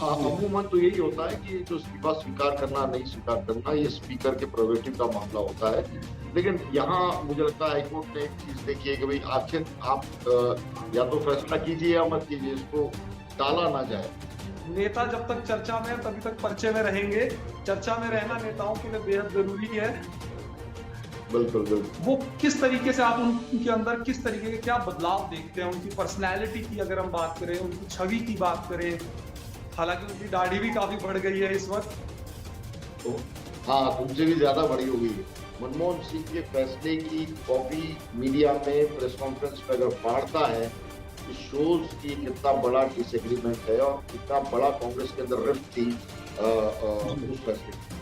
अमूमन तो यही होता है कि जो इस्तीफा स्वीकार करना नहीं स्वीकार करना ये स्पीकर के प्रेरोगेटिव का मामला होता है। लेकिन यहाँ मुझे लगता है हाईकोर्ट ने एक चीज देखी है कि भाई आखिर आप या तो फैसला कीजिए या मत कीजिए, इसको टाला ना जाए। नेता जब तक चर्चा में है तभी तक पर्चे में रहेंगे। चर्चा में रहना नेताओं के लिए बेहद जरूरी है। बिल्कुल बिल्कुल। वो किस तरीके से आप उनके अंदर किस तरीके के क्या बदलाव देखते हैं, उनकी पर्सनैलिटी की अगर हम बात करें, उनकी छवि की बात करें, हालांकि उनकी दाढ़ी भी काफी बढ़ गई है इस वक्त। तो हाँ, तुमसे भी ज्यादा बड़ी हो गई है। मनमोहन सिंह के फैसले की कॉपी मीडिया में प्रेस कॉन्फ्रेंस में अगर फाड़ता है, इट शोज कि कितना बड़ा डिसएग्रीमेंट है और कितना बड़ा कांग्रेस के अंदर रिफ्ट थी उस फैसले।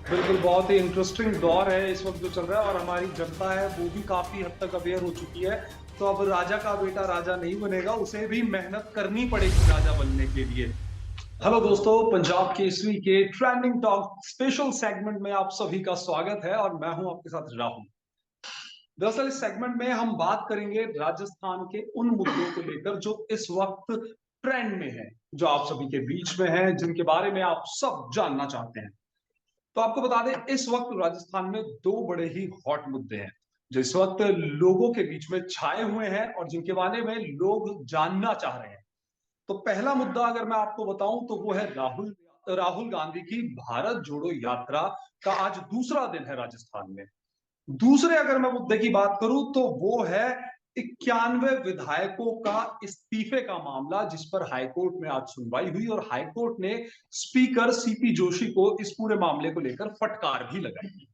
बिल्कुल, बहुत ही इंटरेस्टिंग दौर है इस वक्त जो चल रहा है, और हमारी जनता है वो भी काफी हद तक अवेयर हो चुकी है। तो अब राजा का बेटा राजा नहीं बनेगा, उसे भी मेहनत करनी पड़ेगी राजा बनने के लिए। हेलो दोस्तों, पंजाब केसरी के ट्रेंडिंग टॉक स्पेशल सेगमेंट में आप सभी का स्वागत है और मैं हूं आपके साथ राहुल। दरअसल इस सेगमेंट में हम बात करेंगे राजस्थान के उन मुद्दों को लेकर जो इस वक्त ट्रेंड में है, जो आप सभी के बीच में है, जिनके बारे में आप सब जानना चाहते हैं। तो आपको बता दें, इस वक्त राजस्थान में दो बड़े ही हॉट मुद्दे हैं जो इस वक्त लोगों के बीच में छाए हुए हैं और जिनके बारे में लोग जानना चाह रहे हैं। तो पहला मुद्दा अगर मैं आपको बताऊं तो वो है राहुल राहुल गांधी की भारत जोड़ो यात्रा का आज दूसरा दिन है राजस्थान में। दूसरे अगर मैं मुद्दे की बात करूं तो वो है 91 विधायकों का इस्तीफे का मामला, जिस पर हाईकोर्ट में आज सुनवाई हुई और हाईकोर्ट ने स्पीकर सीपी जोशी को इस पूरे मामले को लेकर फटकार भी लगाई।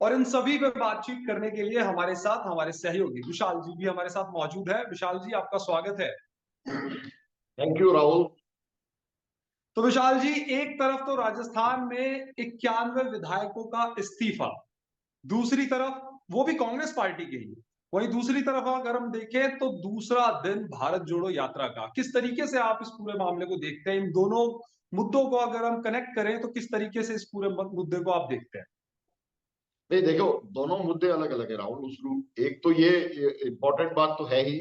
और इन सभी पे बातचीत करने के लिए हमारे साथ हमारे सहयोगी विशाल जी भी हमारे साथ मौजूद है। विशाल जी, आपका स्वागत है। Thank you Rahul. तो विशाल जी, एक तरफ तो राजस्थान में 91 विधायकों का इस्तीफा, दूसरी तरफ वो भी कांग्रेस पार्टी के ही, वहीं दूसरी तरफ अगर हम देखें तो दूसरा दिन भारत जोड़ो यात्रा का। किस तरीके से आप इस पूरे मामले को देखते हैं? इन दोनों मुद्दों को अगर हम कनेक्ट करें तो किस तरीके से इस पूरे मुद्दे को आप देखते हैं? नहीं देखो, दोनों मुद्दे अलग अलग है राहुल। एक तो ये इम्पोर्टेंट बात तो है ही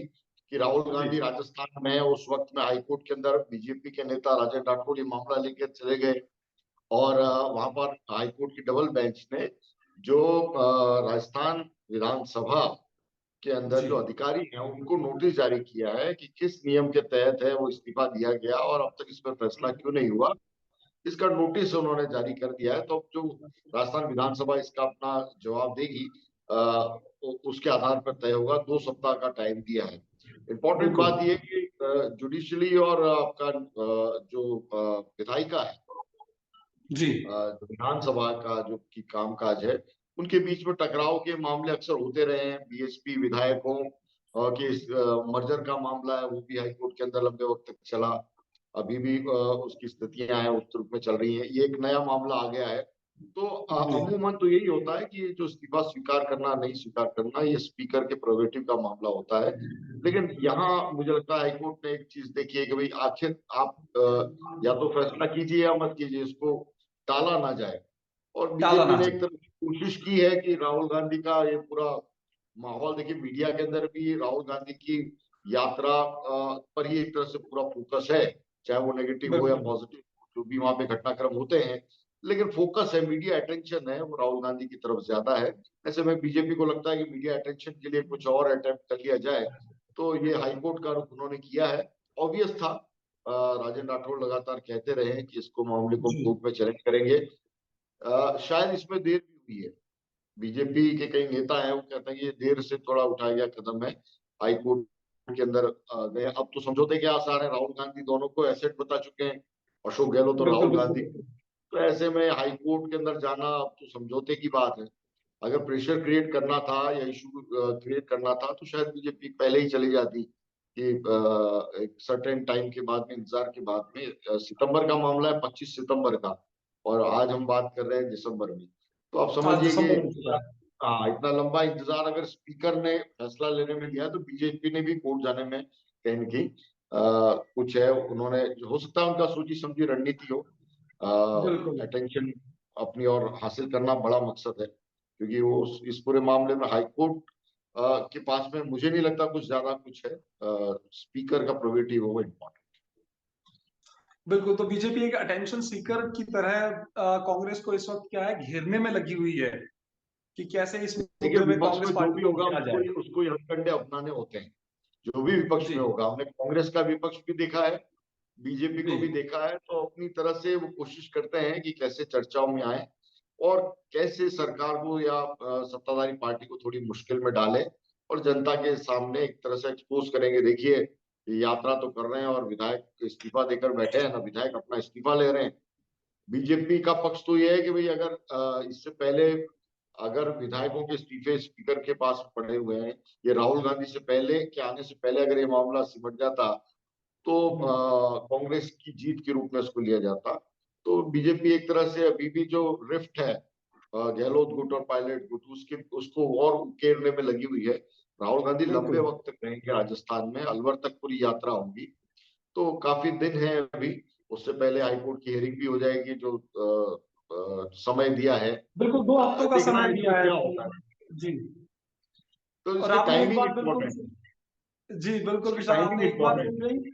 कि राहुल जी। गांधी राजस्थान में उस वक्त में हाईकोर्ट के अंदर बीजेपी के नेता राजेंद्र राठौड़ ये मामला लेकर चले गए और वहां पर हाईकोर्ट की डबल बेंच ने जो राजस्थान विधानसभा के अंदर जी। जो अधिकारी हैं उनको नोटिस जारी किया है कि किस नियम के तहत है वो इस्तीफा दिया गया और अब तक इस पर फैसला क्यों नहीं हुआ। इसका नोटिस उन्होंने जारी कर दिया है। तो जो राजस्थान विधानसभा इसका अपना जवाब देगी उसके आधार पर तय होगा। 2 सप्ताह का टाइम दिया है। इम्पोर्टेंट बिल्कुल। बात यह कि जुडिशली और आपका जो विधायिका है, जी। जो विधानसभा का जो की कामकाज है, उनके बीच में टकराव के मामले अक्सर होते रहे हैं। बीएसपी विधायकों के मर्जर का मामला है, वो भी हाईकोर्ट के अंदर लंबे वक्त तक चला। अभी भी उसकी स्थितियां हैं उस रूप में चल रही हैं। ये एक नया मामला आ गया है। तो जी। अमूमन तो यही होता है कि जो इस्तीफा स्वीकार करना नहीं स्वीकार करना ये स्पीकर के प्रेरोगेटिव का मामला होता है। लेकिन यहाँ मुझे लगता है हाईकोर्ट ने एक चीज देखी है कि भाई आखिर आप या तो फैसला कीजिए या मत कीजिए, इसको टाला ना जाए। और टाला बीजेपी ना ने एक जाए। तरफ से कोशिश की है कि राहुल गांधी का ये पूरा माहौल देखिए, मीडिया के अंदर भी राहुल गांधी की यात्रा पर ही एक तरह से पूरा फोकस है, चाहे वो नेगेटिव हो या बिल्कुल। पॉजिटिव, जो भी वहां पे घटनाक्रम होते हैं। लेकिन फोकस है, मीडिया अटेंशन है वो राहुल गांधी की तरफ ज्यादा है। ऐसे में बीजेपी को लगता है कि मीडिया अटेंशन के लिए कुछ और अटेम्प्ट कर लिया जाए। तो ये हाईकोर्ट का रुख उन्होंने किया है। ऑब्वियस था। राजेंद्र राठौड़ लगातार कहते रहे हैं कि इसको मामले को जी। कोर्ट में चैलेंज करेंगे। शायद इसमें देर भी हुई है। बीजेपी के कई नेता हैं वो कहते हैं कि ये देर से थोड़ा उठाया गया कदम है। हाई कोर्ट के अंदर गए, अब तो समझौते के आसार है। राहुल गांधी दोनों को एसेट बता चुके हैं, अशोक गहलोत और बिल्कुल। राहुल गांधी। बिल्कुल। तो ऐसे में हाई कोर्ट के अंदर जाना अब तो समझौते की बात है। अगर प्रेशर क्रिएट करना था या इशू क्रिएट करना था तो शायद बीजेपी पहले ही चली जाती कि एक सर्टेन टाइम के बाद में, इंतजार के बाद में। सितंबर का मामला है, 25 सितंबर का, और आज हम बात कर रहे हैं दिसंबर में। तो आप आज समझिए कि दिसंबर में चुका है। हाँ, इतना लंबा इंतजार अगर स्पीकर ने फैसला लेने में लिया तो बीजेपी ने भी कोर्ट जाने में कहीं न कहीं कुछ है। उन्होंने, हो सकता है उनका सोची समझी रणनीति हो। बिल्कुल। अटेंशन अपनी ओर हासिल करना बड़ा मकसद है, क्योंकि वो इस पूरे मामले में हाई कोर्ट के पास में मुझे नहीं लगता कुछ ज्यादा कुछ है। स्पीकर का प्रोविटिव हो इम्पोर्टेंट। बिल्कुल, तो बीजेपी एक अटेंशन सीकर की तरह कांग्रेस को इस वक्त क्या है, घेरने में लगी हुई है कि कैसे इस देखिए, मुद्दे में विपक्ष कांग्रेस में जो पार्टी भी को होगा घेरा उसको जाए। ही उसको ही हथकंडे अपनाने होते हैं। जो भी विपक्ष जी में होगा, हमने कांग्रेस का विपक्ष भी देखा है, बीजेपी जी को भी देखा है, तो अपनी तरह से वो कोशिश करते हैं कि कैसे चर्चाओं में आए और कैसे सरकार को या सत्ताधारी पार्टी को थोड़ी मुश्किल में डाले और जनता के सामने एक तरह से एक्सपोज करेंगे। देखिए, ये यात्रा तो कर रहे हैं और विधायक इस्तीफा देकर बैठे हैं ना, विधायक अपना इस्तीफा ले रहे हैं। बीजेपी का पक्ष तो ये है कि भाई अगर इससे पहले अगर विधायकों के इस्तीफे स्पीकर के पास पड़े हुए हैं, ये राहुल गांधी से पहले के आने से पहले अगर ये मामला सिमट जाता तो हम्म, कांग्रेस की जीत के रूप में इसको लिया जाता। तो बीजेपी एक तरह से अभी भी जो रिफ्ट है गहलोत गुट और पायलट गुट, उसके उसको और उकेरने में लगी हुई है। राहुल गांधी लंबे बिल्कुल वक्त तक रहेंगे राजस्थान में, अलवर तक पूरी यात्रा होगी, तो काफी दिन है अभी। उससे पहले हाईकोर्ट की हियरिंग भी हो जाएगी, जो समय दिया है। बिल्कुल 2 हफ्तों का देखना समय है दिया इसमें है क्या होता है। जी। तो और इसकी आपने एक टाइमिंग बात बिल्कुल, इम्पोर्टेंट है। जी बिल्कुल इसकी विशाल, टाइमिंग आपने एक बात इम्पोर्टेंट बोल रही,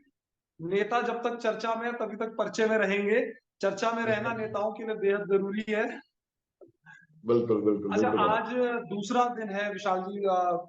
नेता जब तक चर्चा में है तभी तक पर्चे में रहेंगे। चर्चा में है। रहना नेताओं के लिए बेहद जरूरी है। बिल्कुल बिल्कुल अच्छा, बिल्कुल आज दूसरा दिन है विशाल जी,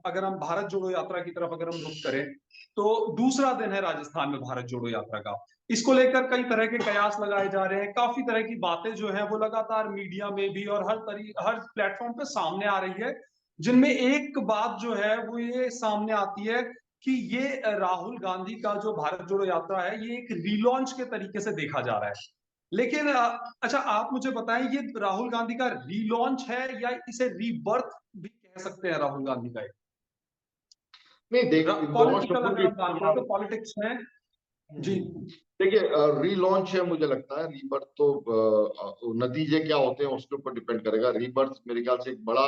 अगर हम भारत जोड़ो यात्रा की तरफ अगर हम रुख करें, तो दूसरा दिन है राजस्थान में भारत जोड़ो यात्रा का। इसको लेकर कई तरह के कयास लगाए जा रहे हैं, काफी तरह की बातें जो है वो लगातार मीडिया में भी और हर प्लेटफॉर्म पे सामने आ रही है, जिनमें एक बात जो है वो ये सामने आती है कि ये राहुल गांधी का जो भारत जोड़ो यात्रा है, ये एक रीलॉन्च के तरीके से देखा जा रहा है। लेकिन अच्छा, आप मुझे बताएं, ये राहुल गांधी का रीलॉन्च है या इसे रीबर्थ भी कह सकते हैं राहुल गांधी का? नहीं, देख, इन दोनों पॉलिटिकल शब्दों अगर के हम बात करें इस्तेमाल। तो पॉलिटिक्स में। जी देखिए, रीलॉन्च है, मुझे लगता है रीबर्थ तो नतीजे क्या होते हैं उसके ऊपर डिपेंड करेगा। रीबर्थ मेरे ख्याल से एक बड़ा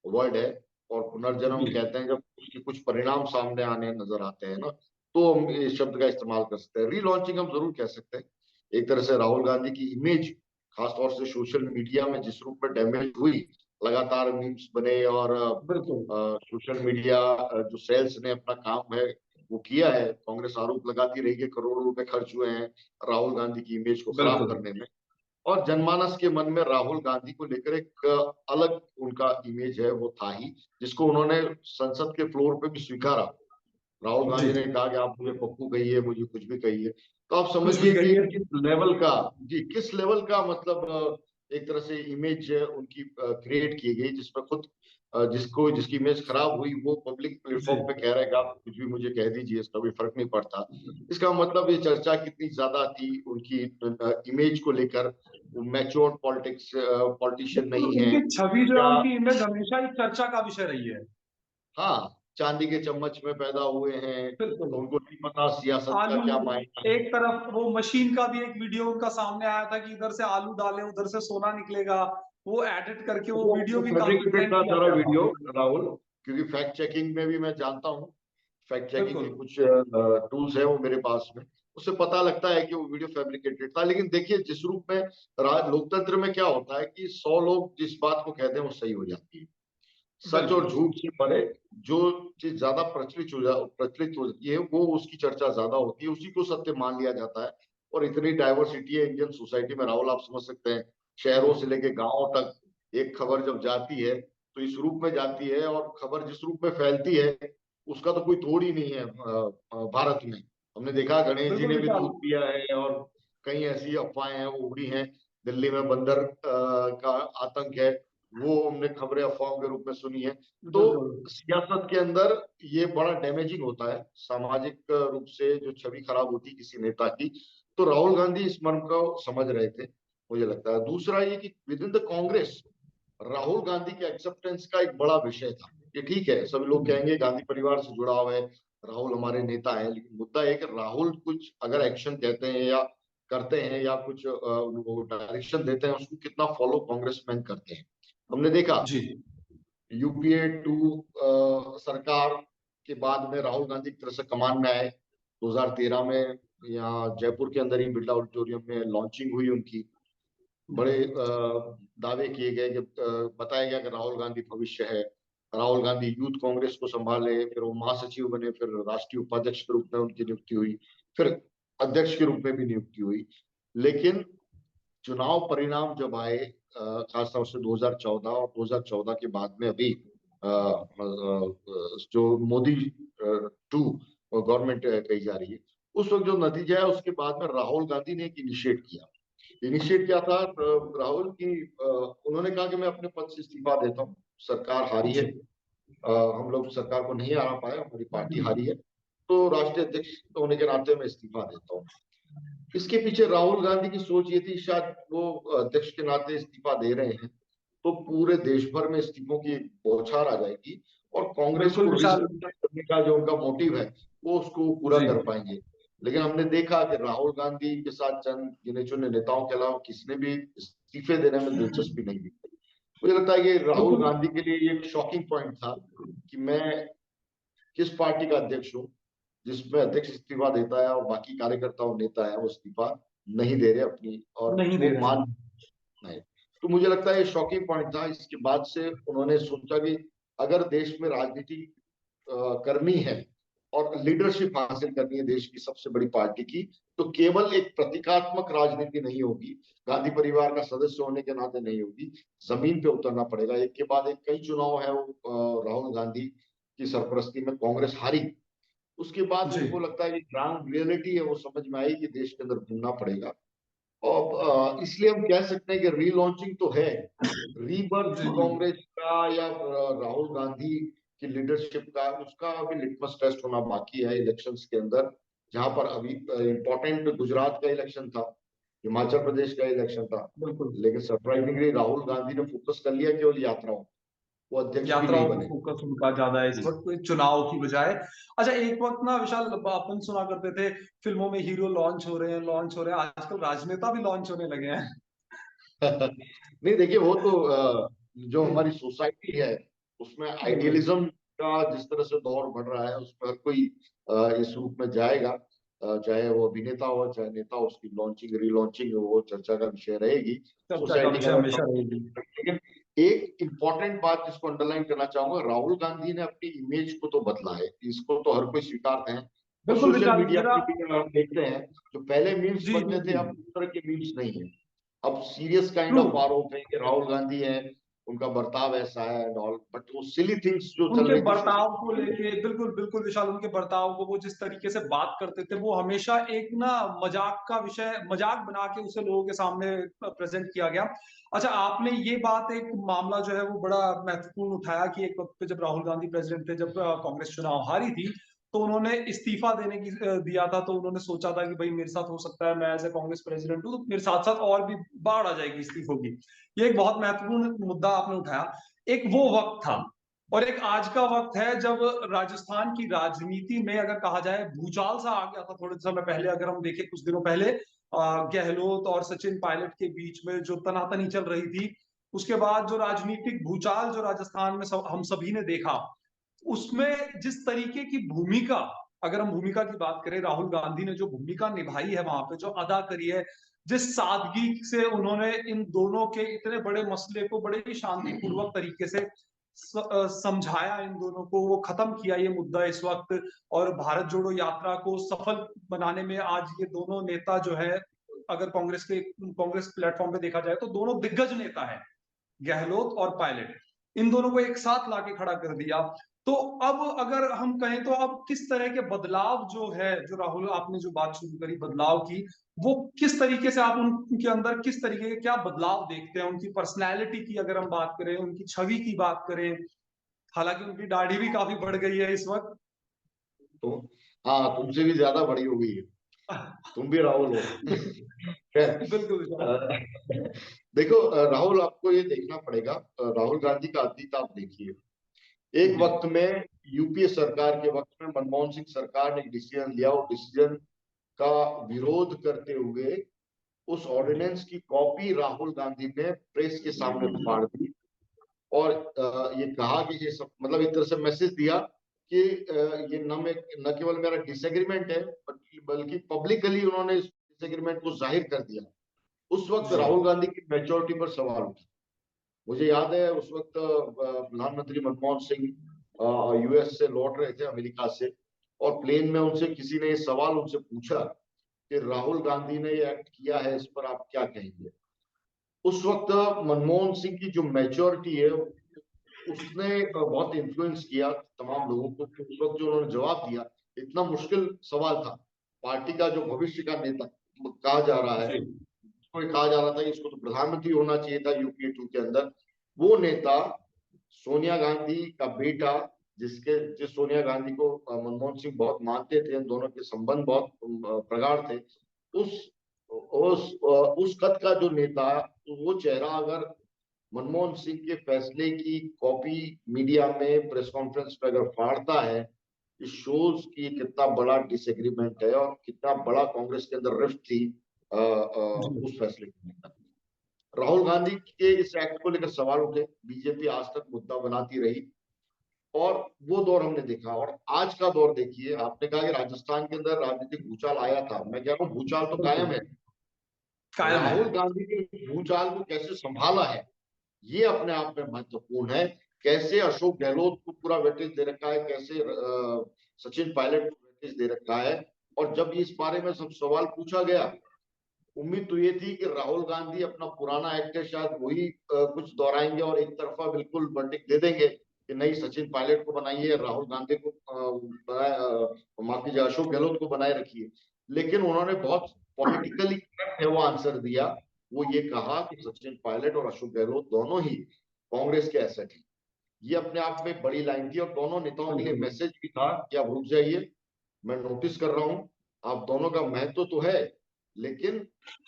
वर्ड है, और पुनर्जन्म जी कहते हैं जब उसके कुछ परिणाम सामने आने नजर आते हैं ना, तो हम इस शब्द का इस्तेमाल कर सकते हैं। रीलॉन्चिंग हम जरूर कह सकते हैं। एक तरह से राहुल गांधी की इमेज, खासतौर से सोशल मीडिया में जिस रूप में डैमेज हुई, लगातार मीम्स बने और बिल्कुल सोशल मीडिया जो सेल्स ने अपना काम है वो किया है। कांग्रेस आरोप लगाती रही कि करोड़ों रुपए खर्च हुए हैं राहुल गांधी की इमेज को खराब बिल्कुल करने में, और जनमानस के मन में राहुल गांधी को लेकर एक अलग उनका इमेज है, वो था ही, जिसको उन्होंने संसद के फ्लोर पे भी स्वीकारा। राहुल जी, गांधी ने कहा कि आप मुझे पप्पू कहिए, मुझे कुछ भी कहिए। तो आप कुछ भी समझिए कि कहिए। किस लेवल का, जी किस लेवल का मतलब एक तरह से इमेज उनकी क्रिएट की गई, जिसमें खुद जिसकी इमेज खराब हुई वो पब्लिक जी प्लेटफॉर्म पे कह रहा है कि आप कुछ भी मुझे कह दीजिए, इसका कोई फर्क नहीं पड़ता। इसका मतलब ये चर्चा कितनी ज्यादा थी उनकी इमेज को लेकर। वो मैच्योर पॉलिटिशियन बिल्कुल, नहीं है, उनकी छवि जो है, या उनकी इमेज हमेशा एक चर्चा का विषय रही है। हाँ, चांदी के चम्मच में पैदा हुए हैं, बिल्कुल। तो उनको नहीं पता सियासत का आलू, क्या मायना है। एक तरफ वो मशीन का भी एक वीडियो उनका सामने आया था कि इधर से आलू डाले उधर से सोना निकलेगा, वो एडिट करके वो वीडियो वो भी काफी फैब्रिकेटेड ट्रेंड था किया सारा गया था। वीडियो, राहुल, क्योंकि फैक्ट चेकिंग में भी मैं जानता हूँ। फैक्ट चेकिंग बिल्कुल के कुछ टूल्स है वो मेरे पास में, उससे पता लगता है कि वो वीडियो फैब्रिकेटेड था। लेकिन देखिए, जिस रूप में लोकतंत्र में क्या होता है कि 100 लोग जिस बात को कहते हैं वो सही हो जाती है। सच और बिल्कुल झूठ से परे जो चीज ज्यादा प्रचलित होती है वो उसकी चर्चा ज्यादा होती है, उसी को सत्य मान लिया जाता है। और इतनी डाइवर्सिटी है इंडियन सोसाइटी में, राहुल, आप समझ सकते हैं, शहरों से लेके गांवों तक एक खबर जब जाती है तो इस रूप में जाती है, और खबर जिस रूप में फैलती है उसका तो कोई तोड़ ही नहीं है भारत में। हमने देखा गणेश जी बिल्कुल ने भी विशाल। दूध पिया है, और कई ऐसी अफवाहें हैं वो उड़ी हैं। दिल्ली में बंदर का आतंक है, वो हमने खबरें अफवाहों के रूप में सुनी है। तो बिल्कुल सियासत के अंदर ये बड़ा डैमेजिंग होता है, सामाजिक रूप से जो छवि खराब होती है किसी नेता की। तो राहुल गांधी इस मर्म को समझ रहे थे, मुझे लगता है। दूसरा ये कि with in the Congress Rahul Gandhi के एक्सेप्टेंस का एक बड़ा विषय था। ये ठीक है, सभी लोग कहेंगे गांधी परिवार से जुड़ा हुआ है, राहुल हमारे नेता है, लेकिन मुद्दा है कि राहुल कुछ अगर एक्शन कहते हैं या करते हैं या कुछ डायरेक्शन देते हैं, उसको कितना फॉलो कांग्रेसमैन करते हैं। हमने देखा जी यूपीए 2 सरकार के बाद में राहुल गांधी एक तरह से कमान में आए 2013 में। यहाँ जयपुर के अंदर ही बिरला ऑडिटोरियम में लॉन्चिंग हुई उनकी। बड़े दावे किए गए कि बताया गया कि राहुल गांधी भविष्य है। राहुल गांधी यूथ कांग्रेस को संभाले, फिर वो महासचिव बने, फिर राष्ट्रीय उपाध्यक्ष के रूप में उनकी नियुक्ति हुई, फिर अध्यक्ष के रूप में भी नियुक्ति हुई। लेकिन चुनाव परिणाम जब आए, खासतौर से 2014 और 2014 के बाद में अभी जो मोदी टू गवर्नमेंट कही जा रही है, उस वक्त जो नतीजा है उसके बाद में राहुल गांधी ने एक इनिशिएट किया था। राहुल की उन्होंने कहा कि मैं अपने पद से इस्तीफा देता हूँ, सरकार हारी है, हम लोग सरकार को नहीं हरा पाए, हमारी पार्टी हारी है, तो राष्ट्रीय अध्यक्ष होने के नाते मैं इस्तीफा देता हूँ। इसके पीछे राहुल गांधी की सोच ये थी, शायद वो अध्यक्ष के नाते इस्तीफा दे रहे हैं तो पूरे देश भर में इस्तीफों की बौछार आ जाएगी और कांग्रेस बिल्कुल को विशाल। रिस्ट्रक्चर करने का जो उनका मोटिव है वो उसको पूरा जी कर पाएंगे। लेकिन हमने देखा कि राहुल गांधी के साथ चंद गिने चुने नेताओं के अलावा किसी ने भी इस्तीफे देने में दिलचस्पी नहीं दिखाई। मुझे लगता है कि राहुल बिल्कुल। गांधी के लिए ये एक शॉकिंग पॉइंट था कि मैं किस पार्टी का अध्यक्ष हूँ जिसमें अध्यक्ष इस्तीफा देता है और बाकी कार्यकर्ता और नेता है वो इस्तीफा नहीं दे रहे अपनी, और नहीं दे वो रहे मान हैं। नहीं। तो मुझे लगता है ये शॉकिंग पॉइंट था। इसके बाद से उन्होंने सोचा कि अगर देश में राजनीति करनी है और लीडरशिप हासिल करनी है देश की सबसे बड़ी पार्टी की, तो केवल एक प्रतीकात्मक राजनीति नहीं होगी, गांधी परिवार का सदस्य होने के नाते नहीं होगी, जमीन पे उतरना पड़ेगा। एक के बाद एक कई चुनाव है वो राहुल गांधी की सरपरस्ती में कांग्रेस हारी। उसके बाद जी उनको लगता है कि ग्राउंड रियलिटी है वो समझ में आई कि देश के अंदर घूमना पड़ेगा। और इसलिए हम कह सकते हैं कि रीलॉन्चिंग तो है, रीबर्थ जी जी। कांग्रेस का या राहुल गांधी की लीडरशिप का, उसका अभी लिटमस टेस्ट होना बाकी है इलेक्शंस के अंदर। जहां पर अभी इम्पोर्टेंट गुजरात का इलेक्शन था, हिमाचल प्रदेश का इलेक्शन था, बिल्कुल। लेकिन सरप्राइजिंगली राहुल गांधी ने फोकस कर लिया केवल यात्राओं, वो अध्यक्ष भी नहीं यात्राओं पे बने। फोकस उनका ज्यादा है इस वक्त चुनाव की बजाय। अच्छा, एक वक्त ना विशाल अपन सुना करते थे फिल्मों में हीरो लॉन्च हो रहे हैं, आजकल राजनेता भी लॉन्च होने लगे हैं। नहीं देखिए, वो तो जो हमारी सोसाइटी है उसमें बिल्कुल। आइडियलिज्म का जिस तरह से दौर बढ़ रहा है, उसमें हर कोई इस रूप में जाएगा। चाहे वो अभिनेता हो चाहे नेता हो, उसकी लॉन्चिंग रीलॉन्चिंग वो चर्चा का विषय रहेगी चर्चा का सोसाइटी के विषय अंदर हमेशा रहेगी। लेकिन एक इम्पॉर्टेंट बात जिसको अंडरलाइन करना चाहूंगा, राहुल गांधी ने अपनी इमेज को तो बदला है, इसको तो हर कोई स्वीकारते हैं। और बिल्कुल सोशल विशाल मीडिया मेरा। पे भी अगर हम देखते हैं जो पहले मीम्स जी जी बनते थे जी। अब उस तरह के मीम्स नहीं है। अब सीरियस काइंड ट्रू। ऑफ आरोप है कि राहुल गांधी है, उनका बर्ताव ऐसा है एंड ऑल, बट वो सिली थिंग्स जो चल उनके रही थी बर्ताव को सोशल लेके बिल्कुल बिल्कुल विशाल, उनके बर्ताव को, वो जिस तरीके से बात करते थे वो हमेशा एक ना मजाक का विषय, मजाक बना के उसे लोगों के सामने प्रेजेंट किया गया। अच्छा, आपने ये बात, एक मामला जो है वो बड़ा महत्वपूर्ण उठाया कि एक वक्त पे जब राहुल गांधी प्रेसिडेंट थे, जब कांग्रेस चुनाव हारी थी, तो उन्होंने इस्तीफा देने की दिया था। तो उन्होंने सोचा था कि भाई मेरे साथ हो सकता है, मैं एज ए कांग्रेस प्रेसिडेंट हूँ तो मेरे साथ साथ और भी बाढ़ आ जाएगी इस्तीफों की। ये एक बहुत महत्वपूर्ण मुद्दा आपने उठाया। एक वो वक्त था और एक आज का वक्त है जब राजस्थान की राजनीति में अगर कहा जाए भूचाल सा आ गया था थोड़े समय पहले। अगर हम देखें कुछ दिनों पहले गहलोत और सचिन पायलट के बीच में जो तनातनी चल रही थी, उसके बाद जो राजनीतिक भूचाल जो राजस्थान में हम सभी ने देखा, उसमें जिस तरीके की भूमिका, अगर हम भूमिका की बात करें, राहुल गांधी ने जो भूमिका निभाई है वहां पे, जो अदा करी है, जिस सादगी से उन्होंने इन दोनों के इतने बड़े मसले को बड़े ही शांतिपूर्वक तरीके से समझाया, इन दोनों को वो खत्म किया ये मुद्दा इस वक्त, और भारत जोड़ो यात्रा को सफल बनाने में आज ये दोनों नेता जो है, अगर कांग्रेस प्लेटफॉर्म पे देखा जाए तो दोनों दिग्गज नेता है, गहलोत और पायलट, इन दोनों को एक साथ लाके खड़ा कर दिया। तो अब अगर हम कहें तो अब किस तरह के बदलाव जो है, जो राहुल आपने जो बात शुरू करी बदलाव की, वो किस तरीके से आप उनके अंदर किस तरीके के क्या बदलाव देखते हैं? उनकी पर्सनैलिटी की अगर हम बात करें, उनकी छवि की बात करें, हालांकि उनकी दाढ़ी भी काफी बढ़ गई है इस वक्त। तो हाँ, तुमसे भी ज्यादा बड़ी हो गई है, तुम भी राहुल हो। खैर, बिल्कुल। देखो राहुल, आपको ये देखना पड़ेगा, राहुल गांधी का अतीत आप देखिए। एक जी वक्त में यूपीए सरकार के वक्त में मनमोहन सिंह सरकार ने एक डिसीजन लिया, और डिसीजन का विरोध करते हुए उस ऑर्डिनेंस की कॉपी राहुल गांधी ने प्रेस के सामने फाड़ दी और ये कहा कि ये सब, मतलब एक तरह से मैसेज दिया कि ये न केवल मेरा डिसएग्रीमेंट है, बल्कि पब्लिकली उन्होंने इस डिसएग्रीमेंट को जाहिर कर दिया। उस वक्त जी राहुल गांधी की मैच्योरिटी पर सवाल उठा। मुझे याद है उस वक्त प्रधानमंत्री मनमोहन सिंह यूएस से लौट रहे थे, अमेरिका से, और प्लेन में उनसे किसी ने सवाल उनसे पूछा कि राहुल गांधी ने ये एक्ट किया है, इस पर आप क्या कहेंगे? उस वक्त मनमोहन सिंह की जो मैच्योरिटी है उसने बहुत इन्फ्लुएंस किया तमाम लोगों को कि उस वक्त जो उन्होंने जवाब दिया, इतना मुश्किल सवाल था। पार्टी का जो भविष्य का नेता कहा जा रहा है, जी। कोई कहा जा रहा था कि इसको तो प्रधानमंत्री होना चाहिए था यूपीए 2 के अंदर, वो नेता सोनिया गांधी का बेटा, जिस सोनिया गांधी को मनमोहन सिंह बहुत मानते थे, इन दोनों के संबंध बहुत प्रगाढ़ थे, उस उस कद का जो नेता, तो वो चेहरा अगर मनमोहन सिंह के फैसले की कॉपी मीडिया में प्रेस कॉन्फ्रेंस पे अगर फाड़ता है, इस शोज की कितना बड़ा डिसएग्रीमेंट है और कितना बड़ा कांग्रेस के अंदर रिफ्ट थी जी। उस फैसले को लेकर। राहुल गांधी के इस एक्ट को लेकर सवाल उठे, बीजेपी आज तक मुद्दा बनाती रही, और वो दौर हमने देखा। और आज का दौर देखिए, आपने कहा कि राजस्थान के अंदर राजनीतिक भूचाल आया था, मैं कह रहा हूँ भूचाल तो कायम बिल्कुल है। कायम है। राहुल गांधी ने भूचाल को कैसे संभाला है, ये अपने आप में महत्वपूर्ण है। कैसे अशोक गहलोत को पूरा वेटेज दे रखा है, कैसे सचिन पायलट को वेटेज दे रखा है। और जब इस बारे में सब सवाल पूछा गया, उम्मीद तो ये थी कि राहुल गांधी अपना पुराना एक्ट है शायद वही कुछ दोहराएंगे और एक तरफा बिल्कुल वर्डिक्ट दे देंगे कि नहीं, सचिन पायलट को बनाइए, राहुल गांधी को माफ कीजिए, अशोक गहलोत को बनाए रखिए। लेकिन उन्होंने बहुत पॉलिटिकली करेक्ट है वो आंसर दिया। वो ये कहा कि सचिन पायलट और अशोक गहलोत दोनों ही कांग्रेस के एसेट हैं। ये अपने आप में बड़ी लाइन थी और दोनों नेताओं के लिए बिल्कुल मैसेज भी था कि आप रुक जाइए, मैं नोटिस कर रहा हूं, आप दोनों का महत्व तो है, लेकिन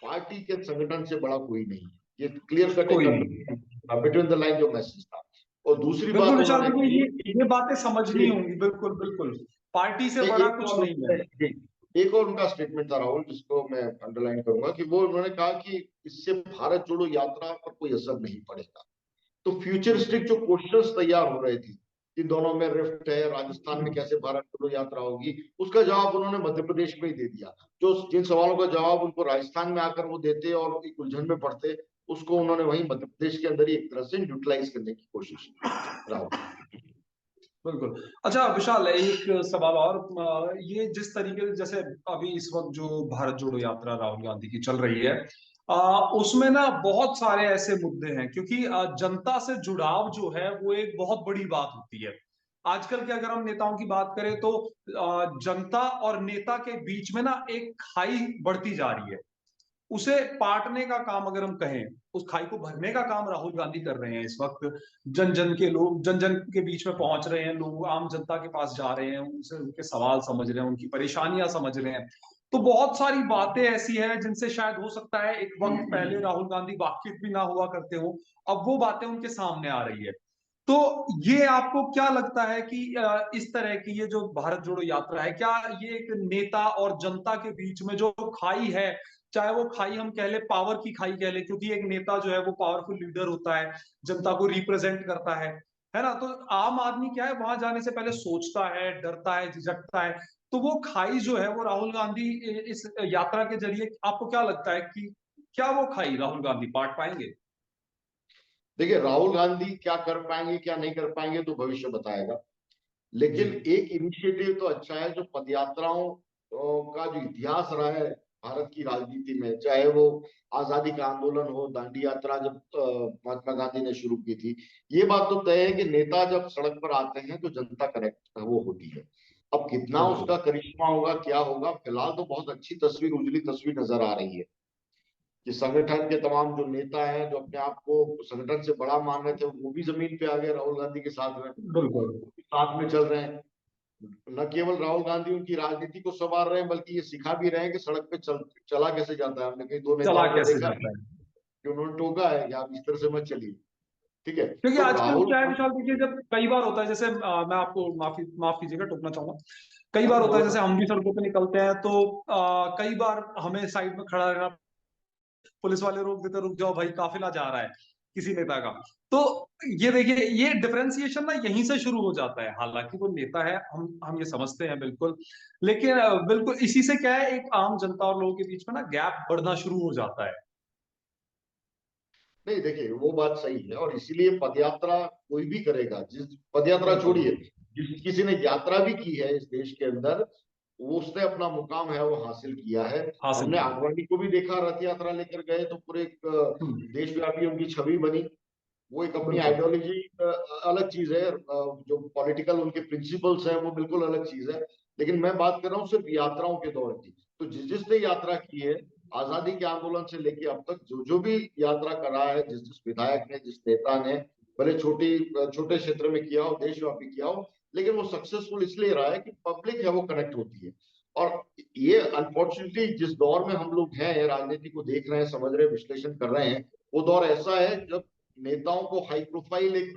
पार्टी के संगठन से बड़ा कोई नहीं है। ये क्लियर कट कोई एक नहीं। बिटवीन द लाइन जो मैसेज था। और दूसरी बिल्कुल बात विशाल, उन्होंने देखो की ये बातें समझनी कि होंगी, बिल्कुल बिल्कुल। पार्टी से बड़ा एक कुछ और नहीं है। एक और उनका स्टेटमेंट था राहुल, जिसको मैं अंडरलाइन करूंगा, कि वो उन्होंने कहा कि इससे भारत जोड़ो यात्रा पर कोई असर नहीं पड़ेगा। तो फ्यूचरिस्टिक जो क्वेश्चंस तैयार हो रहे थे कि दोनों में रिफ्ट है, राजस्थान में कैसे भारत जोड़ो यात्रा होगी, उसका जवाब उन्होंने मध्य प्रदेश में ही दे दिया। जो जिन सवालों का जवाब उनको राजस्थान में आकर वो देते और एक उलझन में पड़ते, उसको उन्होंने वहीं मध्य प्रदेश के अंदर ही एक तरह से यूटिलाइज करने की कोशिश की राहुल। बिल्कुल। अच्छा विशाल, एक सवाल और, ये जिस तरीके से जैसे अभी इस वक्त जो भारत जोड़ो यात्रा राहुल गांधी की चल रही है, उसमें ना बहुत सारे ऐसे मुद्दे हैं, क्योंकि जनता से जुड़ाव जो है वो एक बहुत बड़ी बात होती है। आजकल के अगर हम नेताओं की बात करें तो जनता और नेता के बीच में ना एक खाई बढ़ती जा रही है। उसे पाटने का काम अगर हम कहें, उस खाई को भरने का काम राहुल गांधी कर रहे हैं इस वक्त। जन जन के लोग जन जन के बीच में पहुंच रहे हैं, लोग आम जनता के पास जा रहे हैं, उनसे उनके सवाल समझ रहे हैं, उनकी परेशानियां समझ रहे हैं। तो बहुत सारी बातें ऐसी हैं जिनसे शायद हो सकता है एक वक्त पहले राहुल गांधी वाकिफ भी ना हुआ करते हो, अब वो बातें उनके सामने आ रही है। तो ये आपको क्या लगता है कि इस तरह की ये जो भारत जोड़ो यात्रा है, क्या ये एक नेता और जनता के बीच में जो खाई है, चाहे वो खाई हम कह ले, पावर की खाई कह ले, क्योंकि एक नेता जो है वो पावरफुल लीडर होता है, जनता को रिप्रेजेंट करता है ना? तो आम आदमी क्या है, वहां जाने से पहले सोचता है, डरता है, झिझकता है। तो वो खाई जो है वो राहुल गांधी इस यात्रा के जरिए, आपको क्या लगता है कि क्या वो खाई राहुल गांधी पाट पाएंगे? देखिए, राहुल गांधी क्या कर पाएंगे क्या नहीं कर पाएंगे तो भविष्य बताएगा। जी। लेकिन एक इनिशिएटिव तो अच्छा है, जो पदयात्राओं का जो इतिहास रहा है भारत की राजनीति में, चाहे वो आजादी का आंदोलन हो, दांडी यात्रा जब महात्मा गांधी ने शुरू की थी, ये बात तो तय है कि नेता जब सड़क पर आते हैं तो जनता कनेक्ट वो होती है। अब कितना बिल्कुल। उसका करिश्मा होगा, क्या होगा, फिलहाल तो बहुत अच्छी तस्वीर, उजली तस्वीर नजर आ रही है कि संगठन के तमाम जो नेता हैं, जो अपने आप को संगठन से बड़ा मान रहे थे, वो भी जमीन पे आ गए राहुल गांधी के साथ में, बिल्कुल। साथ में चल रहे हैं। न केवल राहुल गांधी उनकी राजनीति को संवार रहे हैं, बल्कि ये सिखा भी रहे हैं कि सड़क पे चला कैसे जाता है। हमने कई दो चला नेताओं को कैसे देखा जाता है? कि उन्होंने टोका है कि आप इस तरह से मत चलिए। ठीक है, क्योंकि तो आजकल राहुल क्या है विशाल, गांधी। देखिए जब कई बार होता है, जैसे मैं आपको माफ कीजिएगा, टोकना चाहूंगा। कई हाँ, बार होता है, बोलो। जैसे हम भी सड़कों पे निकलते हैं तो कई बार हमें साइड में खड़ा रहना, पुलिस वाले रोक देते, रुक जाओ भाई, काफिला जा रहा है किसी नेता का। तो ये देखिए, ये डिफरेंशिएशन ना यहीं से शुरू हो जाता है। हालांकि वो नेता है, हम ये समझते हैं बिल्कुल, लेकिन बिल्कुल इसी से क्या है, एक आम जनता और लोगों के बीच में ना गैप बढ़ना शुरू हो जाता है। नहीं, देखिए वो बात सही है, और इसीलिए पदयात्रा कोई भी करेगा, जिस पदयात्रा बिल्कुल। छोड़िए, जिस किसी ने यात्रा भी की है इस देश के अंदर, वो उसने अपना मुकाम है वो हासिल किया है। हासिल हमने किया। आडवाणी को भी देखा, रथ यात्रा लेकर गए तो पूरे एक देशव्यापी उनकी छवि बनी। वो एक अपनी बिल्कुल। आइडियोलॉजी अलग चीज है, जो पॉलिटिकल उनके प्रिंसिपल्स है वो बिल्कुल अलग चीज है। लेकिन मैं बात कर रहा हूँ सिर्फ यात्राओं के दौर की। तो जिसने यात्रा की है आजादी के आंदोलन से लेके अब तक, जो जो भी यात्रा करा है, जिस जिस विधायक ने, जिस नेता ने, भले छोटे क्षेत्र में किया हो, देशव्यापी किया हो, लेकिन वो सक्सेसफुल इसलिए रहा है कि पब्लिक है वो कनेक्ट होती है। और ये अनफॉर्चुनेटली जिस दौर में हम लोग हैं, राजनीति को देख रहे हैं, समझ रहे हैं, विश्लेषण कर रहे हैं, वो दौर ऐसा है जब नेताओं को हाई प्रोफाइल एक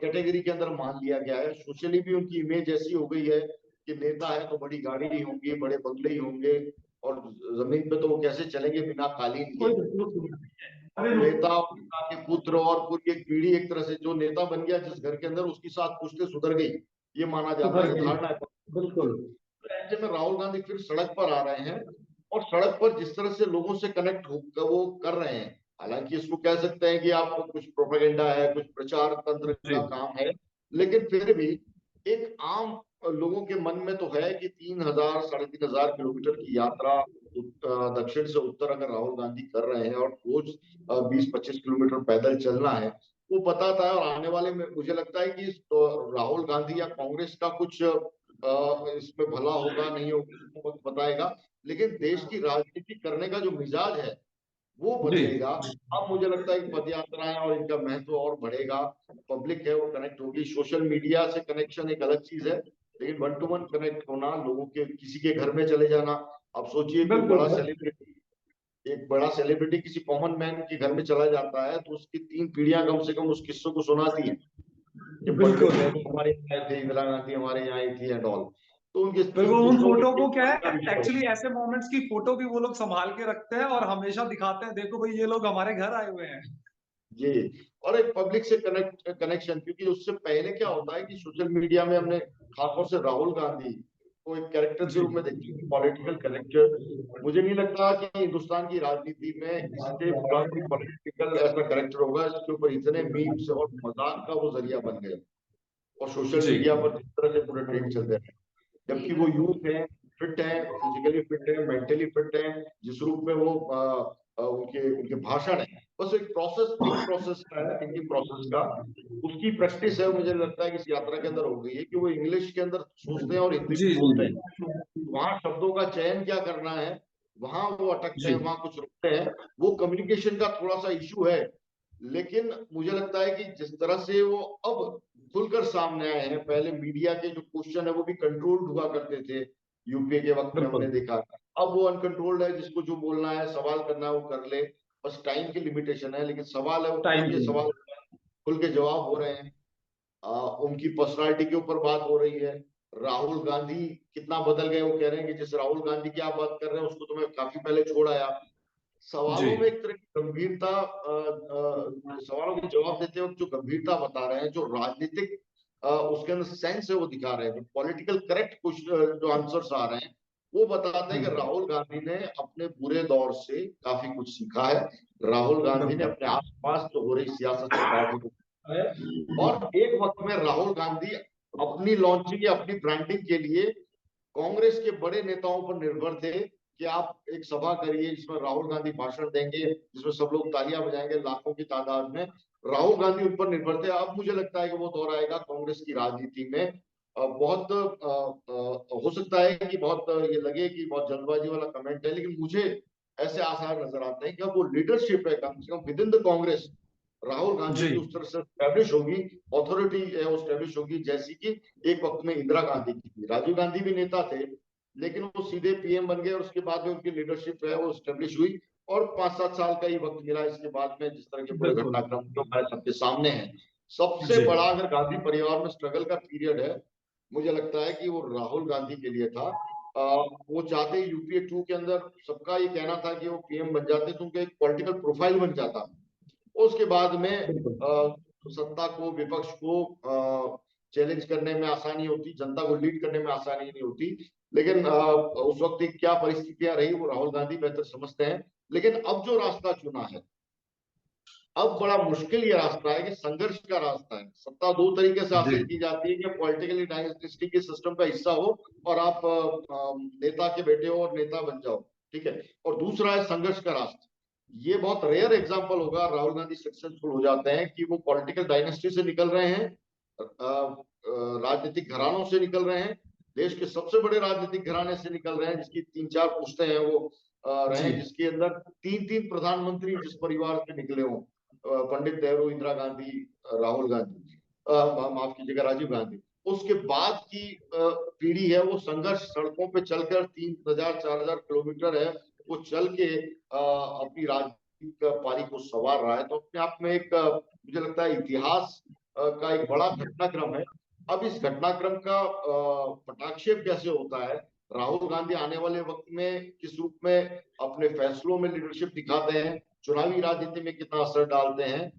कैटेगरी के अंदर मान लिया गया है। सोशली भी उनकी इमेज ऐसी हो गई है कि नेता है तो बड़ी गाड़ी ही होंगी, बड़े बंगले ही होंगे, और जमीन पे तो वो कैसे चलेंगे बिना कालीन के। कोई तो अरे नेता और नेता के पुत्र और पूरी एक पीढ़ी, एक तरह से जो नेता बन गया जिस घर के अंदर, उसकी साथ पुश्तें सुधर गई, ये माना जाता सुधर है, ये गई। धारणा है। बिल्कुल। राज्य में राहुल गांधी फिर सड़क पर आ रहे हैं, और सड़क पर जिस तरह से लोगों से कनेक्ट हो वो कर रहे हैं। हालांकि इसको कह सकते हैं कि आप कुछ प्रोपेगेंडा है, कुछ प्रचार तंत्र जी। का काम है, लेकिन फिर भी एक आम लोगों के मन में तो है कि 3,000 3,500 किलोमीटर की यात्रा दक्षिण से उत्तर अगर राहुल गांधी कर रहे हैं, और रोज 20-25 किलोमीटर पैदल चलना है, वो बताता है। और आने वाले में मुझे लगता है कि राहुल गांधी या कांग्रेस का कुछ इसमें भला होगा नहीं होगा वक्त बताएगा, लेकिन देश की राजनीति करने का जो मिजाज है वो जी। बदलेगा। अब मुझे लगता है कि पद यात्राएं और इनका महत्व और बढ़ेगा। पब्लिक है वो कनेक्ट होगी। सोशल मीडिया से कनेक्शन एक अलग चीज है, लेकिन वन टू वन कनेक्ट होना, लोगों के किसी के घर में चले जाना। अब सोचिए कोई बिल्कुल। बड़ा सेलिब्रिटी, एक बड़ा सेलिब्रिटी किसी कॉमन मैन के घर में चला जाता है तो उसकी 3 पीढ़ियां कम से कम उस किस्सों को सुनाती हैं कि पंडित बिल्कुल। नेहरू हमारे यहाँ आए थे, इंदिरा गांधी हमारे यहाँ आई थी एंड ऑल। तो उनके तीन बिल्कुल, उन पुस्तकों फोटो में को एक क्या का है, विषय हो। एक्चुअली ऐसे मोमेंट्स की फोटो भी वो लोग संभाल के रखते हैं और हमेशा दिखाते हैं, देखो भाई ये लोग हमारे घर आए हुए हैं। जी। और एक पब्लिक से कनेक्शन, क्योंकि उससे पहले क्या होता है कि सोशल मीडिया में हमने खासतौर से राहुल गांधी को एक कैरेक्टर के जी। रूप में देखते हैं, पॉलिटिकल कैरेक्टर। मुझे नहीं लगता कि हिंदुस्तान की राजनीति में इससे बड़ा कोई पॉलिटिकल ऐसा कैरेक्टर होगा जिसके ऊपर इतने मीम्स और मजाक का वो जरिया बन गए, और सोशल जी। मीडिया पर जिस तरह से पूरे ट्रेंड चलते हैं। जबकि वो यूथ है, फिट है, फिजिकली फिट है, मेंटली फिट है, जिस रूप में वो उनके उनके भाषण है, बस एक प्रोसेस, थिंक प्रोसेस का है, थिंकिंग प्रोसेस का, उसकी प्रैक्टिस है। मुझे लगता है कि इस यात्रा के अंदर हो गई है कि वो इंग्लिश के अंदर सोचते हैं और हिंदी जी। में जी। बोलते जी। हैं। वहां शब्दों का चयन क्या करना है, वहां वो अटकते हैं, जी। वहां कुछ रुकते हैं। वो कम्युनिकेशन का थोड़ा सा इशू है। लेकिन मुझे लगता है कि जिस तरह से वो अब खुलकर सामने आए हैं, पहले मीडिया के जो क्वेश्चन है वो भी कंट्रोल्ड हुआ करते थे, यूपीए के वक्त में हमने बिल्कुल। देखा। अब वो अनकंट्रोल्ड है, जिसको जो बोलना है, सवाल करना है वो कर ले, बस टाइम की लिमिटेशन है। लेकिन सवाल है वो खुल टाइम के की। सवाल, खुल के जवाब हो रहे हैं। उनकी पर्सनालिटी के ऊपर बात हो रही है। राहुल गांधी कितना बदल गए, वो कह रहे हैं कि जिस राहुल गांधी की आप बात कर रहे हैं उसको तो मैं काफी पहले छोड़ आया। जी। सवालों में एक तरह की गंभीरता, सवालों के जवाब देते वक्त जो गंभीरता बता रहे हैं, जो राजनीतिक उसके अंदर सेंस है वो दिखा रहे हैं, जो पॉलिटिकल करेक्ट कुछ जो आंसर्स आ रहे हैं वो बताते हैं कि हम्म। राहुल गांधी ने अपने बुरे दौर से काफी कुछ सीखा है। राहुल गांधी ने बिल्कुल। अपने आसपास जो हो रही सियासत से पार्टी को सीखा है। और एक वक्त में राहुल गांधी अपनी लॉन्चिंग या अपनी ब्रांडिंग के लिए कांग्रेस के बड़े नेताओं पर निर्भर थे कि आप एक सभा करिए जिसमें राहुल गांधी भाषण देंगे, जिसमें सब लोग तालियां बजाएंगे लाखों की तादाद में। राहुल गांधी उन पर निर्भर थे। अब मुझे लगता है कि वो दौर आएगा कांग्रेस की राजनीति में, बहुत हो सकता है कि बहुत ये लगे कि बहुत जल्दबाजी वाला कमेंट है, लेकिन मुझे ऐसे आसार नजर आते हैं कि अब वो लीडरशिप है कम से कम within the Congress, Rahul Gandhi ji. की उस तरह से स्टैब्लिश होगी, अथॉरिटी है वो स्टैब्लिश होगी, जैसी कि एक वक्त में इंदिरा गांधी की थी। राजीव गांधी भी नेता थे, लेकिन वो सीधे पीएम बन गए और उसके बाद में उनकी लीडरशिप है वो स्टेब्लिश हुई। और 5-7 साल का ही वक्त मिला इसके बाद में, जिस तरह के पूरे बिल्कुल। घटनाक्रम जो हमारे सबके सामने है। सबसे जी। बड़ा अगर गांधी परिवार में स्ट्रगल का पीरियड है, मुझे लगता है कि वो राहुल गांधी के लिए था। वो चाहते यूपीए 2 के अंदर, सबका ये कहना था कि वो पीएम बन जाते तो उनका एक पॉलिटिकल प्रोफाइल बन जाता। उसके बाद में बिल्कुल। सत्ता को, विपक्ष को चैलेंज करने में आसानी होती, जनता को लीड करने में आसानी नहीं होती। लेकिन उस वक्त की क्या परिस्थितियां रही वो राहुल गांधी बेहतर समझते हैं। लेकिन अब जो रास्ता चुना है अब बड़ा मुश्किल ये रास्ता है कि संघर्ष का रास्ता है। सत्ता दो तरीके से हासिल की जाती है कि पॉलिटिकली डायनेस्टी के सिस्टम का हिस्सा हो और आप नेता के बेटे हो और नेता बन जाओ, ठीक है। और दूसरा है संघर्ष का रास्ता। ये बहुत रेयर एग्जांपल होगा राहुल गांधी सक्सेसफुल हो जाते हैं कि वो पॉलिटिकल डायनेस्टी से निकल रहे हैं, राजनीतिक घरानों से निकल रहे हैं, देश के सबसे बड़े राजनीतिक घराने से निकल रहे हैं जिसकी 3-4 पुश्तें हैं वो रहे, जिसके अंदर 3-3 प्रधानमंत्री जिस परिवार से निकले हों, पंडित नेहरू, इंदिरा गांधी, राहुल गांधी, माफ कीजिएगा राजीव गांधी। उसके बाद की पीढ़ी है वो संघर्ष, सड़कों पे चलकर 3,000-4,000 किलोमीटर है वो चल के अपनी राजनीतिक पारी को संवार रहा है। तो अपने आप में एक मुझे लगता है इतिहास का एक बड़ा घटनाक्रम है। अब इस घटनाक्रम का पटाक्षेप कैसे होता है, राहुल गांधी आने वाले वक्त में किस रूप में अपने फैसलों में लीडरशिप दिखाते हैं, चुनावी राजनीति में कितना असर डालते हैं,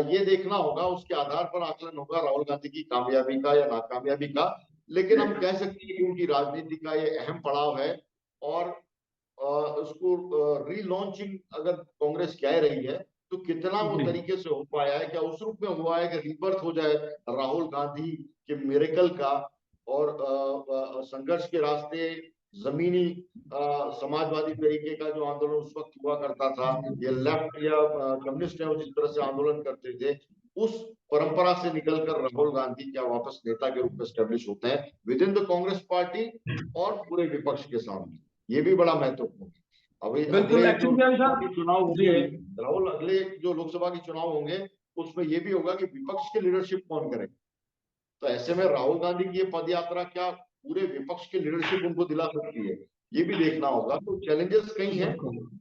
ये देखना होगा। उसके आधार पर आकलन होगा राहुल गांधी की कामयाबी का या नाकामयाबी का। लेकिन हम कह सकते हैं कि उनकी राजनीति का ये अहम पड़ाव है और उसको रीलॉन्चिंग अगर कांग्रेस कह रही है तो कितना वो तरीके से हो पाया है, क्या उस रूप में हुआ है कि रीबर्थ हो जाए राहुल गांधी के मिरेकल का, और संघर्ष के रास्ते जमीनी समाजवादी तरीके का जो आंदोलन उस वक्त हुआ करता था, ये लेफ्ट या कम्युनिस्ट है जिस तरह से आंदोलन करते थे, उस परंपरा से निकलकर राहुल गांधी क्या वापस नेता के रूप में स्टैब्लिश होते हैं with in the Congress party और पूरे विपक्ष के सामने। ये भी बड़ा महत्वपूर्ण है। अभी बिल्कुल, अगले जो एक्चुअली चुनाव जी होंगे, राहुल, अगले जो लोकसभा के चुनाव होंगे उसमें ये भी होगा कि विपक्ष की लीडरशिप कौन करे। तो ऐसे में राहुल गांधी की ये पद यात्रा क्या पूरे विपक्ष की लीडरशिप उनको दिला सकती है, ये भी देखना होगा। तो चैलेंजेस कई हैं,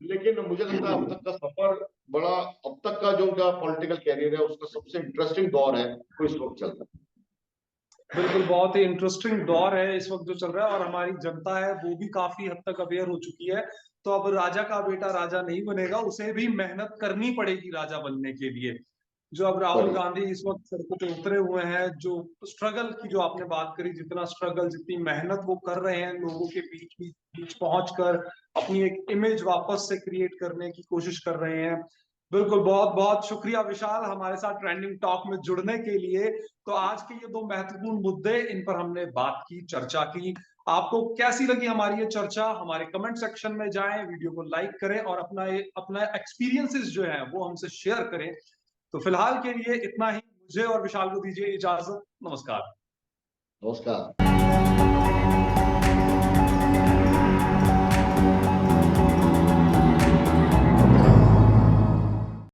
लेकिन मुझे लगता है अब तक का सफर बड़ा, अब तक का जो उनका पॉलिटिकल कैरियर है उसका सबसे इंटरेस्टिंग दौर है वो इस वक्त चल रहा है। बिल्कुल, बहुत ही इंटरेस्टिंग दौर है इस वक्त जो चल रहा है और हमारी जनता है वो भी काफी हद तक अवेयर हो चुकी है। तो अब राजा का बेटा राजा नहीं बनेगा, उसे भी मेहनत करनी पड़ेगी राजा बनने के लिए। जो अब राहुल गांधी इस वक्त सड़कों पे उतरे हुए हैं, जो स्ट्रगल की जो आपने बात करी, जितना स्ट्रगल, जितनी मेहनत वो कर रहे हैं लोगों के बीच पहुंचकर अपनी एक इमेज वापस से क्रिएट करने की कोशिश कर रहे हैं। बिल्कुल, बहुत बहुत शुक्रिया विशाल हमारे साथ ट्रेंडिंग टॉक में जुड़ने के लिए। तो आज के ये दो महत्वपूर्ण मुद्दे, इन पर हमने बात की, चर्चा की। आपको कैसी लगी हमारी ये चर्चा? हमारे कमेंट सेक्शन में जाएं, वीडियो को लाइक करें और अपना एक्सपीरियंसेस जो है वो हमसे शेयर करें। तो फिलहाल के लिए इतना ही। मुझे और विशाल को दीजिए इजाजत। नमस्कार। नमस्कार।